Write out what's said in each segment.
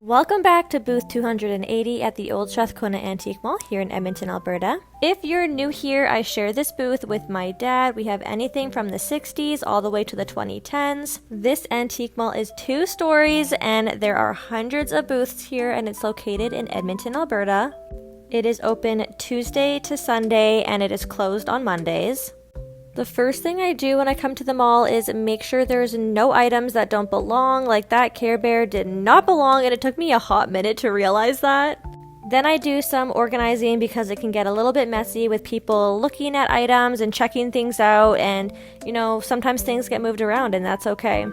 Welcome back to booth 280 at the Old Strathcona Antique Mall here in Edmonton, Alberta. If you're new here, I share this booth with my dad. We have anything from the 60s all the way to the 2010s. This antique mall is 2 stories and there are hundreds of booths here, and it's located in Edmonton, Alberta. It is open Tuesday to Sunday and it is closed on Mondays. The first thing I do when I come to the mall is make sure there's no items that don't belong, like that Care Bear did not belong, and it took me a hot minute to realize that. Then I do some organizing because it can get a little bit messy with people looking at items and checking things out, and sometimes things get moved around and that's okay.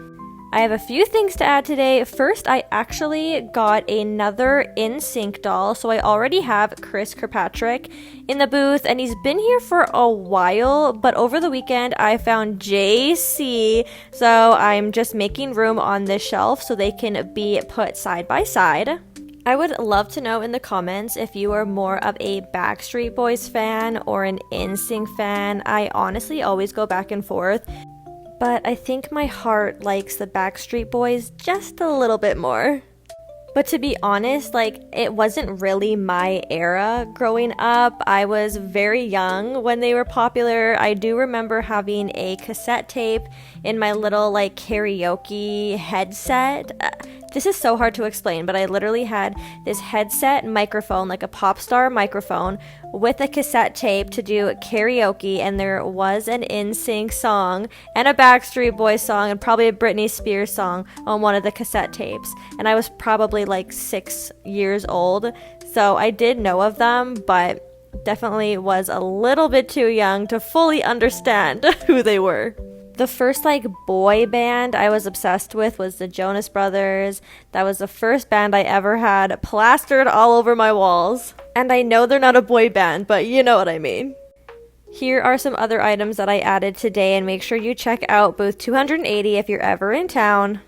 I have a few things to add today. First, I actually got another Insync doll. So I already have Chris Kirkpatrick in the booth and he's been here for a while, but over the weekend I found JC. So I'm just making room on this shelf so they can be put side by side. I would love to know in the comments if you are more of a Backstreet Boys fan or an Insync fan. I honestly always go back and forth, but I think my heart likes the Backstreet Boys just a little bit more. But to be honest, it wasn't really my era growing up. I was very young when they were popular. I do remember having a cassette tape in my little karaoke headset. This is so hard to explain, but I literally had this headset microphone, like a pop star microphone, with a cassette tape to do karaoke, and there was an NSYNC song and a Backstreet Boys song and probably a Britney Spears song on one of the cassette tapes. And I was probably 6 years old, so I did know of them, but definitely was a little bit too young to fully understand who they were. The first boy band I was obsessed with was the Jonas Brothers. That was the first band I ever had plastered all over my walls. And I know they're not a boy band, but you know what I mean. Here are some other items that I added today, and make sure you check out booth 280 if you're ever in town.